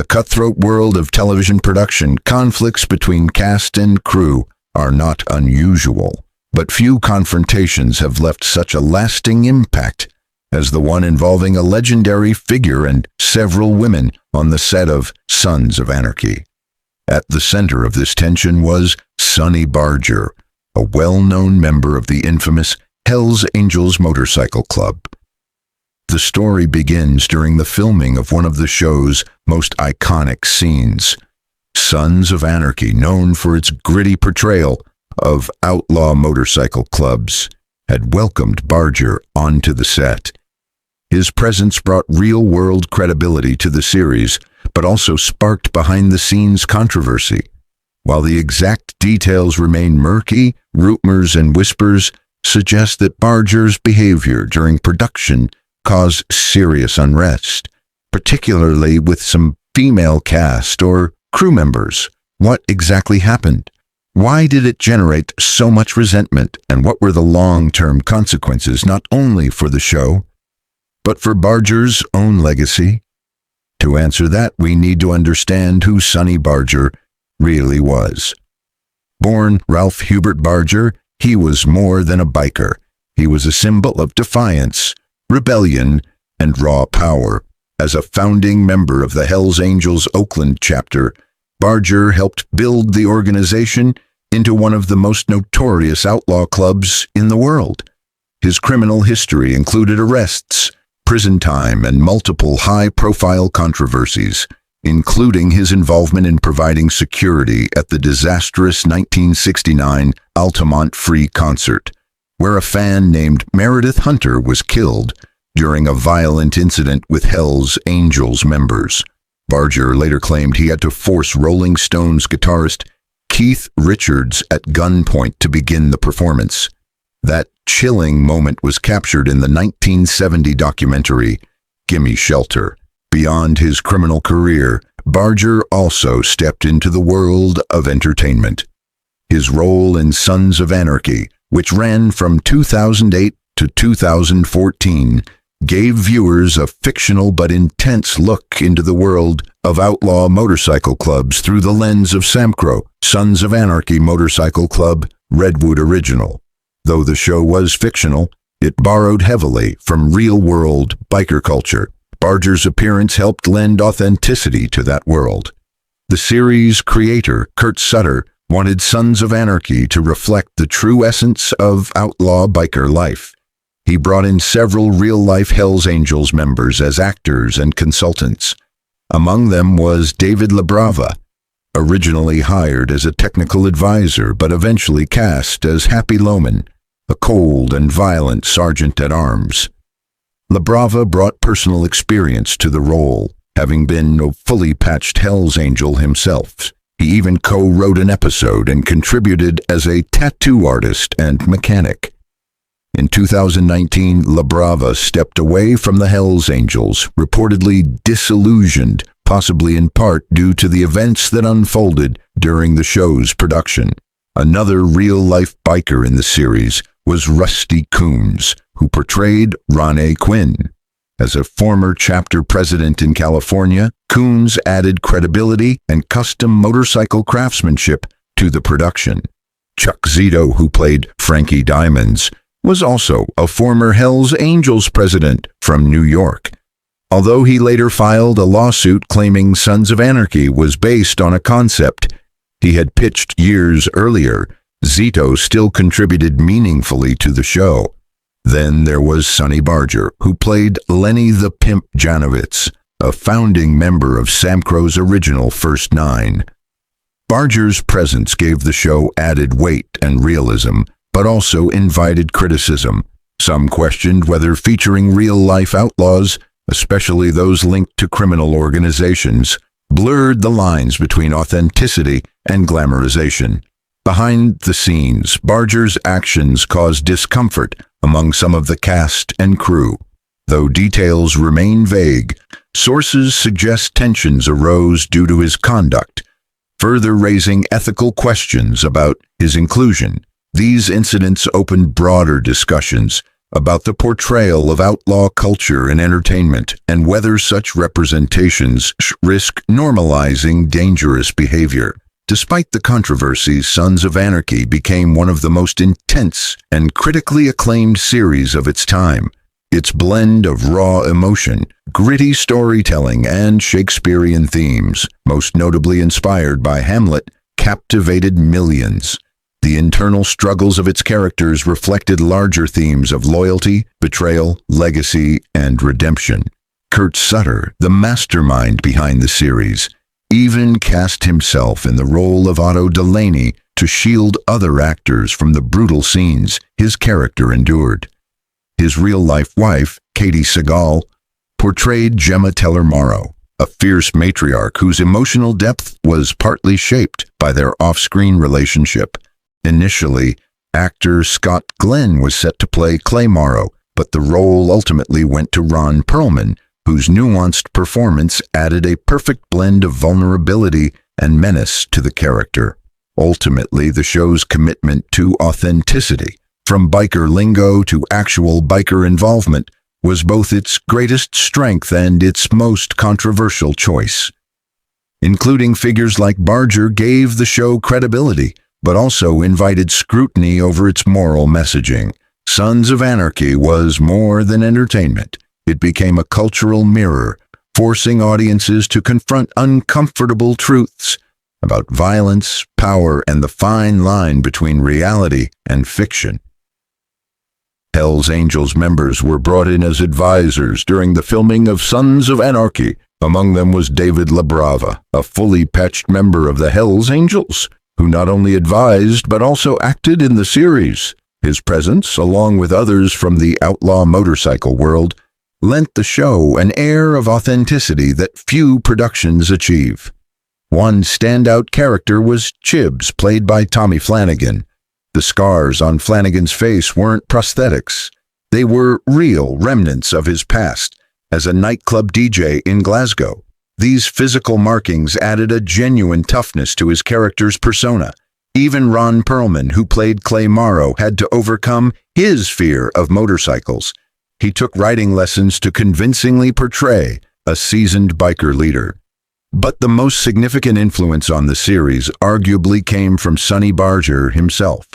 the cutthroat world of television production, conflicts between cast and crew are not unusual, but few confrontations have left such a lasting impact as the one involving a legendary figure and several women on the set of Sons of Anarchy. At the center of this tension was Sonny Barger, a well-known member of the infamous Hells Angels Motorcycle Club. The story begins during the filming of one of the show's most iconic scenes. Sons of Anarchy, known for its gritty portrayal of outlaw motorcycle clubs, had welcomed Barger onto the set. His presence brought real-world credibility to the series, but also sparked behind-the-scenes controversy. While the exact details remain murky, rumors and whispers suggest that Barger's behavior during production caused serious unrest, particularly with some female cast or crew members. What exactly happened? Why did it generate so much resentment, and what were the long-term consequences not only for the show, but for Barger's own legacy? To answer that, we need to understand who Sonny Barger really was. Born Ralph Hubert Barger, he was more than a biker. He was a symbol of defiance, rebellion, and raw power. As a founding member of the Hells Angels Oakland chapter, Barger helped build the organization into one of the most notorious outlaw clubs in the world. His criminal history included arrests, prison time, and multiple high-profile controversies, including his involvement in providing security at the disastrous 1969 Altamont Free concert, where a fan named Meredith Hunter was killed during a violent incident with Hells Angels members. Barger later claimed he had to force Rolling Stones guitarist Keith Richards at gunpoint to begin the performance. That chilling moment was captured in the 1970 documentary, Gimme Shelter. Beyond his criminal career, Barger also stepped into the world of entertainment. His role in Sons of Anarchy, which ran from 2008 to 2014, gave viewers a fictional but intense look into the world of outlaw motorcycle clubs through the lens of Samcro, Sons of Anarchy Motorcycle Club, Redwood Original. Though the show was fictional, it borrowed heavily from real-world biker culture. Barger's appearance helped lend authenticity to that world. The series' creator, Kurt Sutter, wanted Sons of Anarchy to reflect the true essence of outlaw biker life. He brought in several real-life Hells Angels members as actors and consultants. Among them was David LaBrava, originally hired as a technical advisor but eventually cast as Happy Loman, a cold and violent sergeant-at-arms. LaBrava brought personal experience to the role, having been a fully patched Hells Angel himself. He even co-wrote an episode and contributed as a tattoo artist and mechanic. In 2019, LaBrava stepped away from the Hells Angels, reportedly disillusioned, possibly in part due to the events that unfolded during the show's production. Another real-life biker in the series was Rusty Coombs, who portrayed Ronnie Quinn. As a former chapter president in California, Coombs added credibility and custom motorcycle craftsmanship to the production. Chuck Zito, who played Frankie Diamonds, was also a former Hells Angels president from New York. Although he later filed a lawsuit claiming Sons of Anarchy was based on a concept he had pitched years earlier, Zito still contributed meaningfully to the show. Then there was Sonny Barger, who played Lenny the Pimp Janovitz, a founding member of Samcro's original First Nine. Barger's presence gave the show added weight and realism, but also invited criticism. Some questioned whether featuring real-life outlaws, especially those linked to criminal organizations, blurred the lines between authenticity and glamorization. Behind the scenes, Barger's actions caused discomfort among some of the cast and crew. Though details remain vague, sources suggest tensions arose due to his conduct, further raising ethical questions about his inclusion. These incidents opened broader discussions about the portrayal of outlaw culture in entertainment and whether such representations risk normalizing dangerous behavior. Despite the controversies, Sons of Anarchy became one of the most intense and critically acclaimed series of its time. Its blend of raw emotion, gritty storytelling, and Shakespearean themes, most notably inspired by Hamlet, captivated millions. The internal struggles of its characters reflected larger themes of loyalty, betrayal, legacy, and redemption. Kurt Sutter, the mastermind behind the series, even cast himself in the role of Otto Delaney to shield other actors from the brutal scenes his character endured. His real-life wife, Katie Segal, portrayed Gemma Teller-Morrow, a fierce matriarch whose emotional depth was partly shaped by their off-screen relationship. Initially, actor Scott Glenn was set to play Clay Morrow, but the role ultimately went to Ron Perlman, whose nuanced performance added a perfect blend of vulnerability and menace to the character. Ultimately, the show's commitment to authenticity, from biker lingo to actual biker involvement, was both its greatest strength and its most controversial choice. Including figures like Barger gave the show credibility, but also invited scrutiny over its moral messaging. Sons of Anarchy was more than entertainment. It became a cultural mirror, forcing audiences to confront uncomfortable truths about violence, power, and the fine line between reality and fiction. Hell's Angels members were brought in as advisors during the filming of Sons of Anarchy. Among them was David LaBrava, a fully patched member of the Hell's Angels, who not only advised but also acted in the series. His presence, along with others from the outlaw motorcycle world, lent the show an air of authenticity that few productions achieve. One standout character was Chibs, played by Tommy Flanagan. The scars on Flanagan's face weren't prosthetics. They were real remnants of his past as a nightclub DJ in Glasgow. These physical markings added a genuine toughness to his character's persona. Even Ron Perlman, who played Clay Morrow, had to overcome his fear of motorcycles. He took writing lessons to convincingly portray a seasoned biker leader. But the most significant influence on the series arguably came from Sonny Barger himself.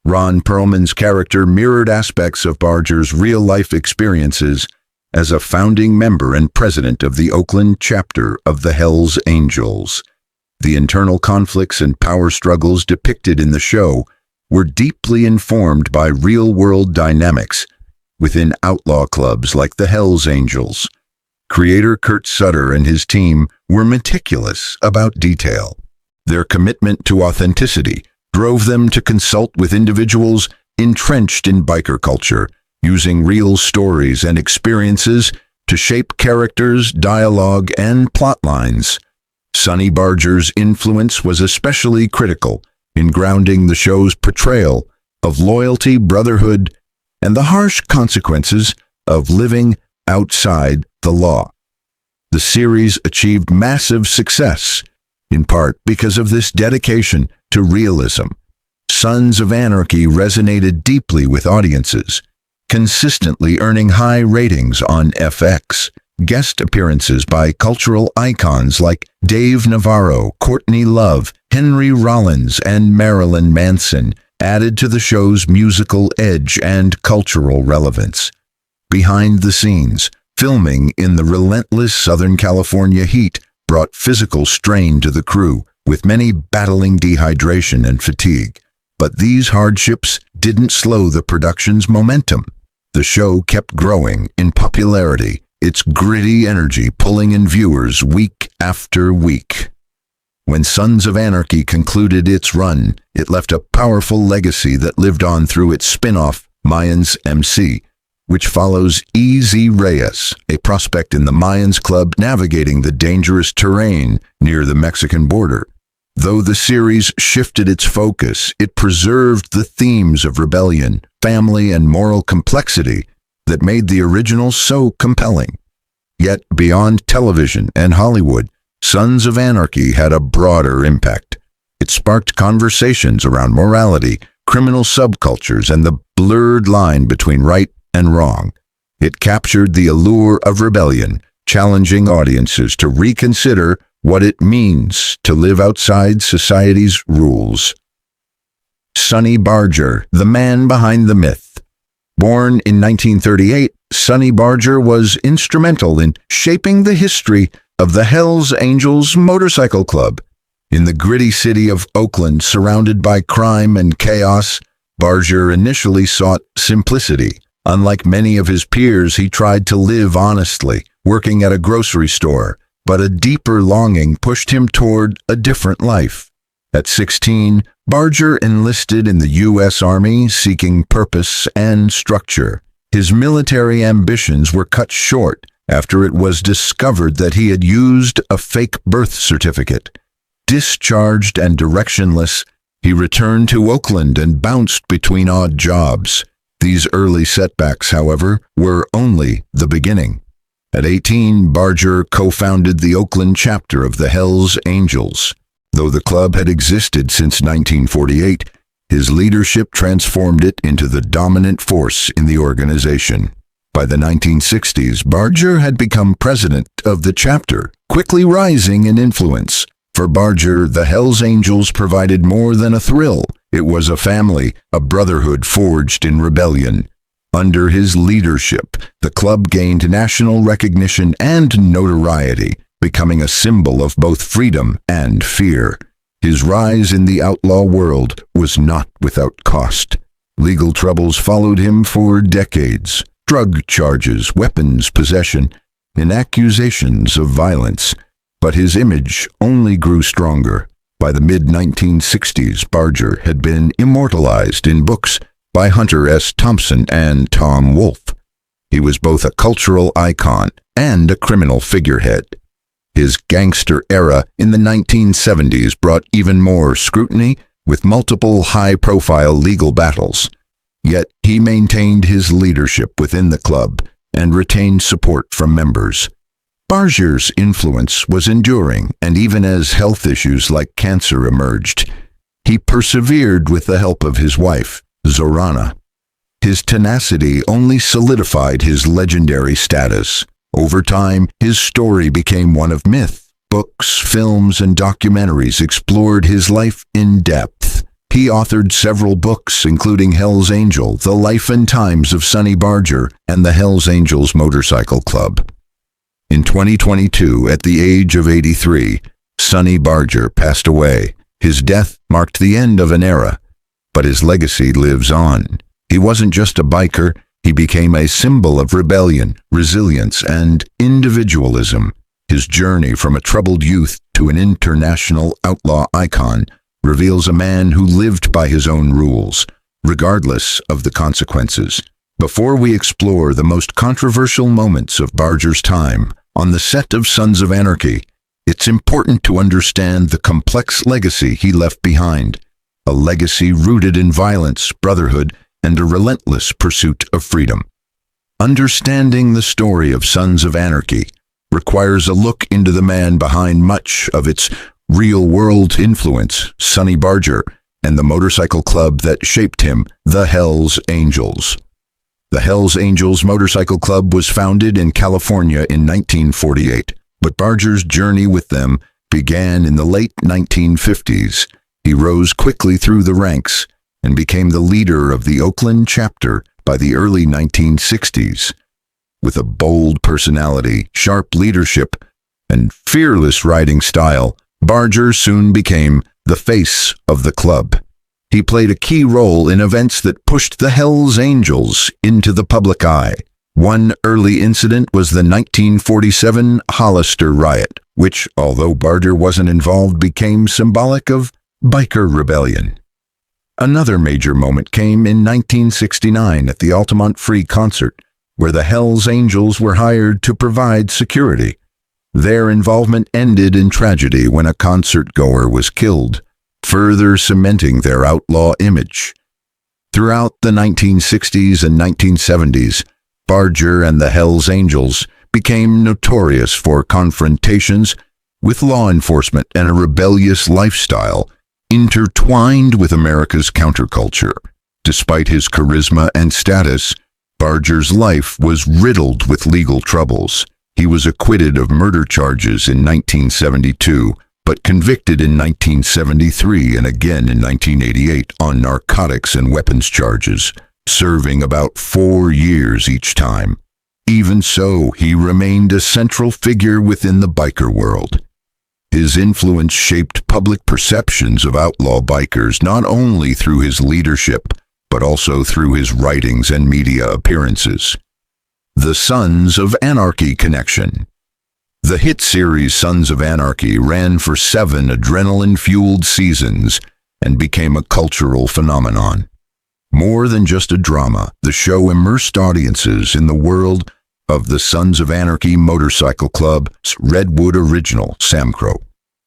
Ron Perlman's character mirrored aspects of Barger's real-life experiences as a founding member and president of the Oakland chapter of the Hells Angels. The internal conflicts and power struggles depicted in the show were deeply informed by real-world dynamics within outlaw clubs like the Hells Angels. Creator Kurt Sutter and his team were meticulous about detail. Their commitment to authenticity drove them to consult with individuals entrenched in biker culture, using real stories and experiences to shape characters, dialogue, and plot lines. Sonny Barger's influence was especially critical in grounding the show's portrayal of loyalty, brotherhood, and the harsh consequences of living outside the law. The series achieved massive success, in part because of this dedication to realism. Sons of Anarchy resonated deeply with audiences, consistently earning high ratings on FX. Guest appearances by cultural icons like Dave Navarro, Courtney Love, Henry Rollins, and Marilyn Manson added to the show's musical edge and cultural relevance. Behind the scenes, filming in the relentless Southern California heat brought physical strain to the crew, with many battling dehydration and fatigue. But these hardships didn't slow the production's momentum. The show kept growing in popularity, its gritty energy pulling in viewers week after week. When Sons of Anarchy concluded its run, it left a powerful legacy that lived on through its spin-off, Mayans MC, which follows E.Z. Reyes, a prospect in the Mayans Club navigating the dangerous terrain near the Mexican border. Though the series shifted its focus, it preserved the themes of rebellion, family, and moral complexity that made the original so compelling. Yet, beyond television and Hollywood, Sons of Anarchy had a broader impact. It sparked conversations around morality, criminal subcultures, and the blurred line between right and wrong. It captured the allure of rebellion, challenging audiences to reconsider what it means to live outside society's rules. Sonny Barger, the man behind the myth. Born in 1938, Sonny Barger was instrumental in shaping the history of the Hells Angels Motorcycle Club. In the gritty city of Oakland, surrounded by crime and chaos, Barger initially sought simplicity. Unlike many of his peers, he tried to live honestly, working at a grocery store, but a deeper longing pushed him toward a different life. At 16, Barger enlisted in the U.S. Army, seeking purpose and structure. His military ambitions were cut short after it was discovered that he had used a fake birth certificate. Discharged and directionless, he returned to Oakland and bounced between odd jobs. These early setbacks, however, were only the beginning. At 18, Barger co-founded the Oakland chapter of the Hells Angels. Though the club had existed since 1948, his leadership transformed it into the dominant force in the organization. By the 1960s, Barger had become president of the chapter, quickly rising in influence. For Barger, the Hells Angels provided more than a thrill. It was a family, a brotherhood forged in rebellion. Under his leadership, the club gained national recognition and notoriety, becoming a symbol of both freedom and fear. His rise in the outlaw world was not without cost. Legal troubles followed him for decades. Drug charges, weapons possession, and accusations of violence. But his image only grew stronger. By the mid-1960s, Barger had been immortalized in books by Hunter S. Thompson and Tom Wolfe. He was both a cultural icon and a criminal figurehead. His gangster era in the 1970s brought even more scrutiny, with multiple high-profile legal battles. Yet he maintained his leadership within the club and retained support from members. Barger's influence was enduring, and even as health issues like cancer emerged, he persevered with the help of his wife, Zorana. His tenacity only solidified his legendary status. Over time, his story became one of myth. Books, films, and documentaries explored his life in depth. He authored several books, including Hells Angel, The Life and Times of Sonny Barger, and the Hells Angels Motorcycle Club. In 2022, at the age of 83, Sonny Barger passed away. His death marked the end of an era, but his legacy lives on. He wasn't just a biker, he became a symbol of rebellion, resilience, and individualism. His journey from a troubled youth to an international outlaw icon reveals a man who lived by his own rules, regardless of the consequences. Before we explore the most controversial moments of Barger's time on the set of Sons of Anarchy, it's important to understand the complex legacy he left behind. A legacy rooted in violence, brotherhood, and a relentless pursuit of freedom. Understanding the story of Sons of Anarchy requires a look into the man behind much of its real-world influence, Sonny Barger, and the motorcycle club that shaped him, the Hells Angels. The Hells Angels Motorcycle Club was founded in California in 1948, but Barger's journey with them began in the late 1950s. He rose quickly through the ranks and became the leader of the Oakland chapter by the early 1960s. With a bold personality, sharp leadership, and fearless riding style, Barger soon became the face of the club. He played a key role in events that pushed the Hells Angels into the public eye. One early incident was the 1947 Hollister riot, which, although Barger wasn't involved, became symbolic of biker rebellion. Another major moment came in 1969 at the Altamont Free concert, where the Hells Angels were hired to provide security. Their involvement ended in tragedy when a concert-goer was killed, further cementing their outlaw image. Throughout the 1960s and 1970s, Barger and the Hells Angels became notorious for confrontations with law enforcement and a rebellious lifestyle intertwined with America's counterculture. Despite his charisma and status, Barger's life was riddled with legal troubles. He was acquitted of murder charges in 1972, but convicted in 1973 and again in 1988 on narcotics and weapons charges, serving about 4 years each time. Even so, he remained a central figure within the biker world. His influence shaped public perceptions of outlaw bikers not only through his leadership, but also through his writings and media appearances. The Sons of Anarchy connection. The hit series Sons of Anarchy ran for 7 adrenaline-fueled seasons and became a cultural phenomenon. More than just a drama, the show immersed audiences in the world of the Sons of Anarchy Motorcycle Club's Redwood original, Samcro.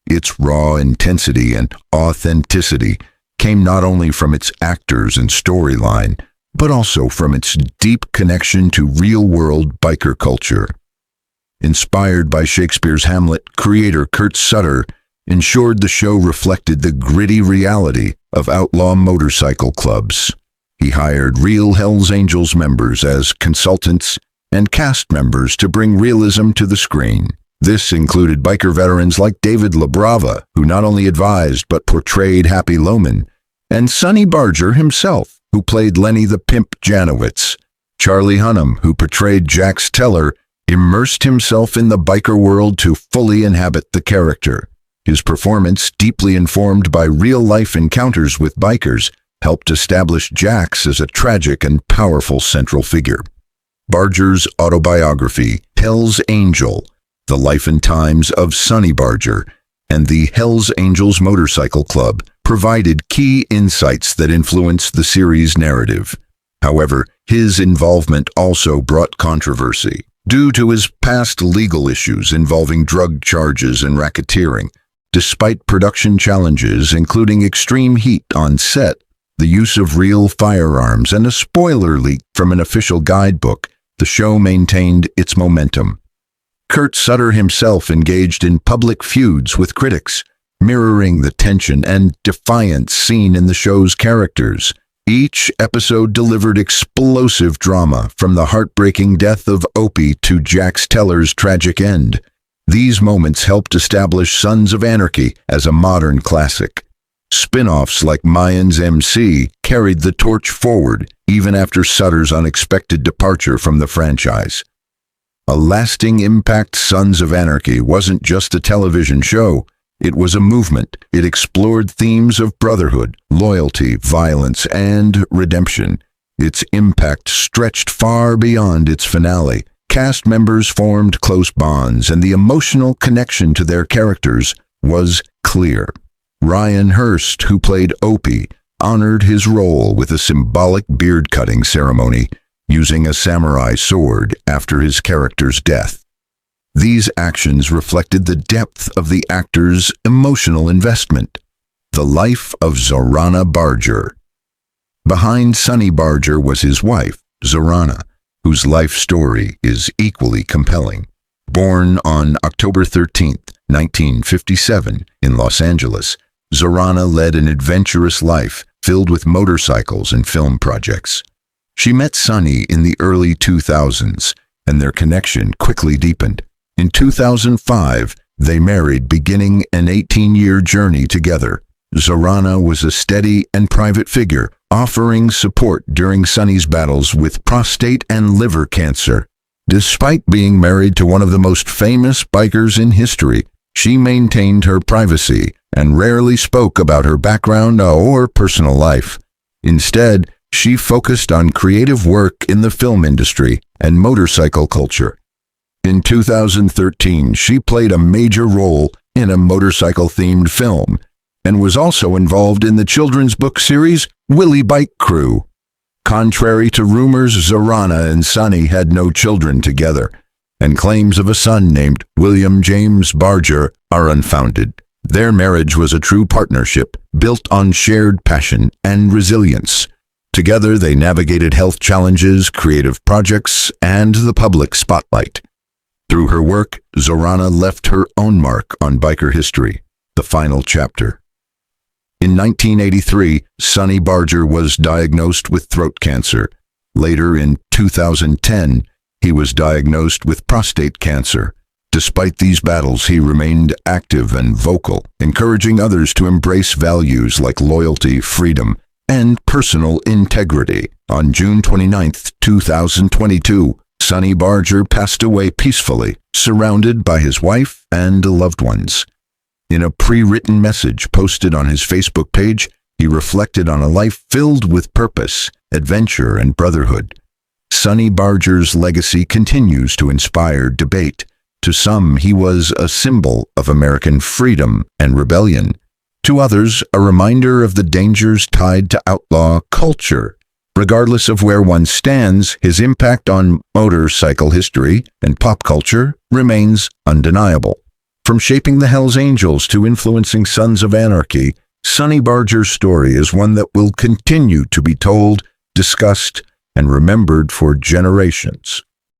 Its raw intensity and authenticity came not only from its actors and storyline, but also from its deep connection to real-world biker culture. Inspired by Shakespeare's Hamlet, creator Kurt Sutter ensured the show reflected the gritty reality of outlaw motorcycle clubs. He hired real Hells Angels members as consultants and cast members to bring realism to the screen. This included biker veterans like David LaBrava, who not only advised but portrayed Happy Loman, and Sonny Barger himself, who played Lenny the Pimp Janowitz. Charlie Hunnam, who portrayed Jax Teller, immersed himself in the biker world to fully inhabit the character. His performance, deeply informed by real-life encounters with bikers, helped establish Jax as a tragic and powerful central figure. Barger's autobiography, Hell's Angel, The Life and Times of Sonny Barger, and the Hells Angels Motorcycle Club provided key insights that influenced the series' narrative. However, his involvement also brought controversy. Due to his past legal issues involving drug charges and racketeering, despite production challenges including extreme heat on set, the use of real firearms, and a spoiler leak from an official guidebook, the show maintained its momentum. Kurt Sutter himself engaged in public feuds with critics, mirroring the tension and defiance seen in the show's characters. Each episode delivered explosive drama, from the heartbreaking death of Opie to Jax Teller's tragic end. These moments helped establish Sons of Anarchy as a modern classic. Spin-offs like Mayans MC carried the torch forward, even after Sutter's unexpected departure from the franchise. A lasting impact, Sons of Anarchy wasn't just a television show. It was a movement. It explored themes of brotherhood, loyalty, violence, and redemption. Its impact stretched far beyond its finale. Cast members formed close bonds, and the emotional connection to their characters was clear. Ryan Hurst, who played Opie, honored his role with a symbolic beard-cutting ceremony, using a samurai sword after his character's death. These actions reflected the depth of the actor's emotional investment. The life of Zorana Barger. Behind Sonny Barger was his wife, Zorana, whose life story is equally compelling. Born on October 13, 1957, in Los Angeles, Zorana led an adventurous life filled with motorcycles and film projects. She met Sonny in the early 2000s, and their connection quickly deepened. In 2005, they married, beginning an 18-year journey together. Zorana was a steady and private figure, offering support during Sonny's battles with prostate and liver cancer. Despite being married to one of the most famous bikers in history, she maintained her privacy and rarely spoke about her background or personal life. Instead, she focused on creative work in the film industry and motorcycle culture. In 2013, she played a major role in a motorcycle-themed film and was also involved in the children's book series Willie Bike Crew. Contrary to rumors, Zorana and Sonny had no children together, and claims of a son named William James Barger are unfounded. Their marriage was a true partnership built on shared passion and resilience. Together, they navigated health challenges, creative projects, and the public spotlight. Through her work, Zorana left her own mark on biker history. The final chapter. In 1983, Sonny Barger was diagnosed with throat cancer, Later in 2010, he was diagnosed with prostate cancer. Despite these battles, he remained active and vocal, encouraging others to embrace values like loyalty, freedom, and personal integrity. On June 29, 2022, Sonny Barger passed away peacefully, surrounded by his wife and loved ones. In a pre-written message posted on his Facebook page, he reflected on a life filled with purpose, adventure, and brotherhood. Sonny Barger's legacy continues to inspire debate. To some, he was a symbol of American freedom and rebellion. To others, a reminder of the dangers tied to outlaw culture. Regardless of where one stands, his impact on motorcycle history and pop culture remains undeniable. From shaping the Hells Angels to influencing Sons of Anarchy, Sonny Barger's story is one that will continue to be told, discussed, and remembered for generations.